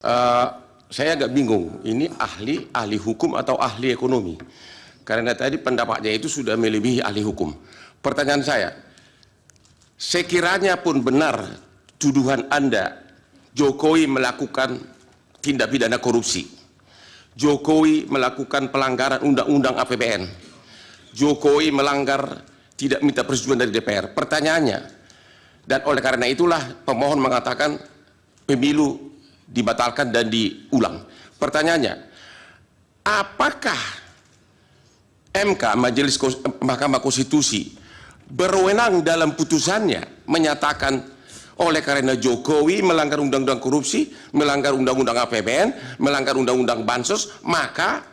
Eh, saya agak bingung, ini ahli hukum atau ahli ekonomi? Karena tadi pendapatnya itu sudah melebihi ahli hukum. Pertanyaan saya, sekiranya pun benar tuduhan Anda, Jokowi melakukan tindak pidana korupsi, Jokowi melakukan pelanggaran undang-undang APBN, Jokowi melanggar tidak minta persetujuan dari DPR. Pertanyaannya, dan oleh karena itulah pemohon mengatakan pemilu dibatalkan dan diulang. Pertanyaannya, apakah MK, Mahkamah Konstitusi, berwenang dalam putusannya menyatakan oleh karena Jokowi melanggar undang-undang korupsi, melanggar undang-undang APBN, melanggar undang-undang bansos, maka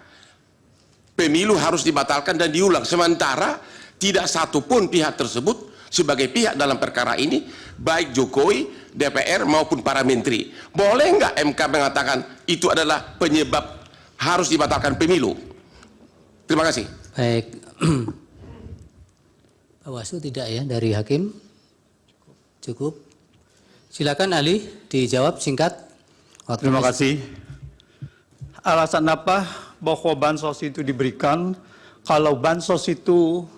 pemilu harus dibatalkan dan diulang, sementara tidak satupun pihak tersebut sebagai pihak dalam perkara ini, baik Jokowi, DPR maupun para menteri. Boleh nggak MK mengatakan itu adalah penyebab harus dibatalkan pemilu? Terima kasih. Baik, Bawaslu tidak ya dari hakim? Cukup. Silakan ahli dijawab singkat. Terima kasih. Alasan apa bahwa bansos itu diberikan? Kalau bansos itu,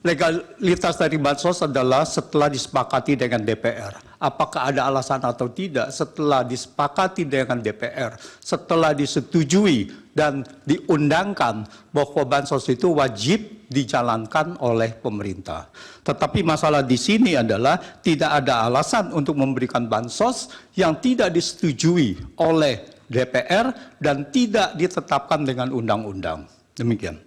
legalitas dari bansos adalah setelah disepakati dengan DPR. Apakah ada alasan atau tidak? Setelah disepakati dengan DPR, setelah disetujui dan diundangkan bahwa bansos itu wajib dijalankan oleh pemerintah. Tetapi masalah di sini adalah tidak ada alasan untuk memberikan bansos yang tidak disetujui oleh DPR dan tidak ditetapkan dengan undang-undang. Demikian.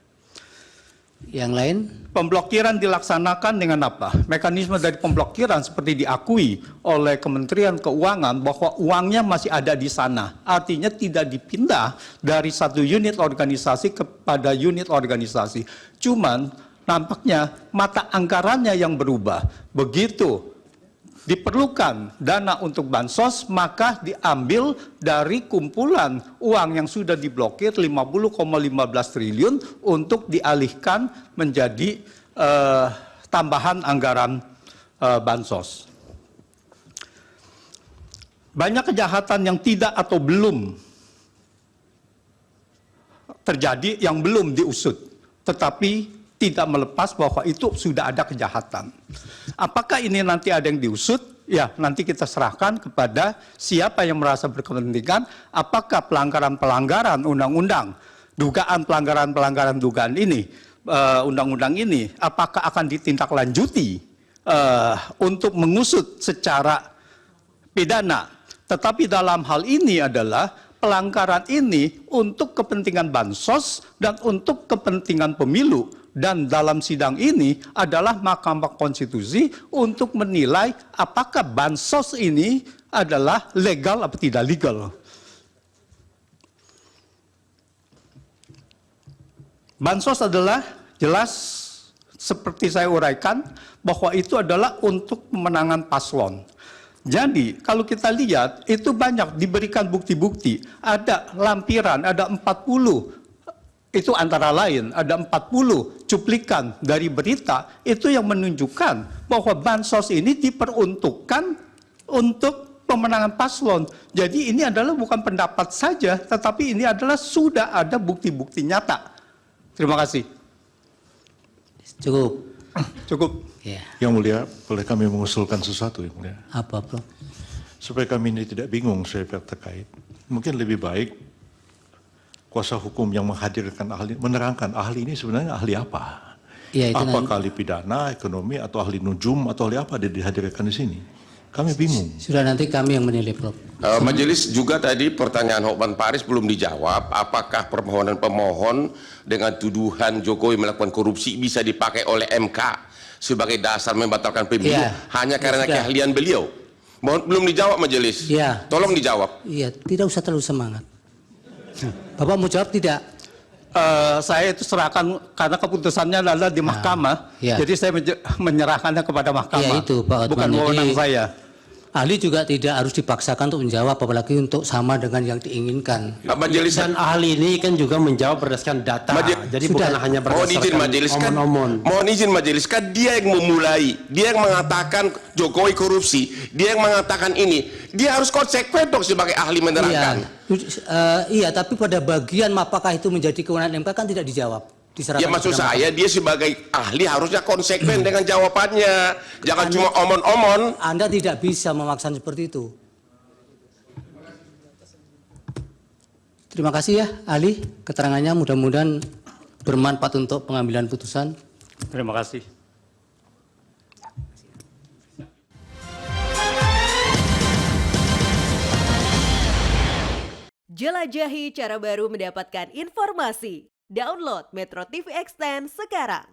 Yang lain? Pemblokiran dilaksanakan dengan apa? Mekanisme dari pemblokiran seperti diakui oleh Kementerian Keuangan bahwa uangnya masih ada di sana. Artinya tidak dipindah dari satu unit organisasi kepada unit organisasi. Cuman nampaknya mata anggarannya yang berubah. Begitu diperlukan dana untuk bansos, maka diambil dari kumpulan uang yang sudah diblokir 50,15 triliun untuk dialihkan menjadi tambahan anggaran bansos. Banyak kejahatan yang tidak atau belum terjadi, yang belum diusut, tetapi tidak melepas bahwa itu sudah ada kejahatan. Apakah ini nanti ada yang diusut? Ya, nanti kita serahkan kepada siapa yang merasa berkepentingan. Apakah pelanggaran-pelanggaran undang-undang, dugaan pelanggaran-pelanggaran dugaan ini, undang-undang ini, apakah akan ditindaklanjuti untuk mengusut secara pidana? Tetapi dalam hal ini adalah pelanggaran ini untuk kepentingan bansos dan untuk kepentingan pemilu. Dan dalam sidang ini adalah Mahkamah Konstitusi untuk menilai apakah bansos ini adalah legal atau tidak legal. Bansos adalah jelas seperti saya uraikan bahwa itu adalah untuk pemenangan paslon. Jadi kalau kita lihat itu banyak diberikan bukti-bukti, ada lampiran, ada 40. Itu antara lain ada 40 cuplikan dari berita itu yang menunjukkan bahwa bansos ini diperuntukkan untuk pemenangan paslon. Jadi ini adalah bukan pendapat saja, tetapi ini adalah sudah ada bukti-bukti nyata. Terima kasih. Cukup. Cukup. Ya. Yang Mulia, boleh kami mengusulkan sesuatu, Yang Mulia? Apa, Prof? Supaya kami ini tidak bingung saya pihak terkait. Mungkin lebih baik kuasa hukum yang menghadirkan ahli, menerangkan ahli ini sebenarnya ahli apa? Ya, itu apakah ahli pidana, ekonomi, atau ahli nujum, atau ahli apa dihadirkan di sini? Kami bingung. Sudah nanti kami yang menilai, Prof. Majelis juga tadi pertanyaan Hokman Paris belum dijawab. Apakah permohonan pemohon dengan tuduhan Jokowi melakukan korupsi bisa dipakai oleh MK sebagai dasar membatalkan pemilu hanya karena keahlian beliau? Belum dijawab Majelis. Ya. Tolong dijawab. Iya, tidak usah terlalu semangat. Bapak mau jawab tidak? Saya itu serahkan karena keputusannya adalah di mahkamah, ya. Jadi saya menyerahkannya kepada mahkamah, Ya, itu, Pak Hotman. bukan wewenang saya. ahli juga tidak harus dipaksakan untuk menjawab, apalagi untuk sama dengan yang diinginkan. Majelis Dan ahli ini kan juga menjawab berdasarkan data, jadi sudah. bukan hanya mohon izin berdasarkan majelis kan, omon-omon. mohon izin majelis kan dia yang memulai, dia yang mengatakan Jokowi korupsi, dia yang mengatakan ini, dia harus konsekuen dong sebagai ahli menerangkan. Iya, tapi pada bagian apakah itu menjadi kewenangan MK kan tidak dijawab. Ya maksud saya dia sebagai ahli harusnya konsekuen dengan jawabannya, jangan cuma omon-omon. Anda tidak bisa memaksa seperti itu. Terima kasih ya ahli, keterangannya mudah-mudahan bermanfaat untuk pengambilan putusan. Terima kasih. Jelajahi cara baru mendapatkan informasi. Download Metro TV Extend sekarang.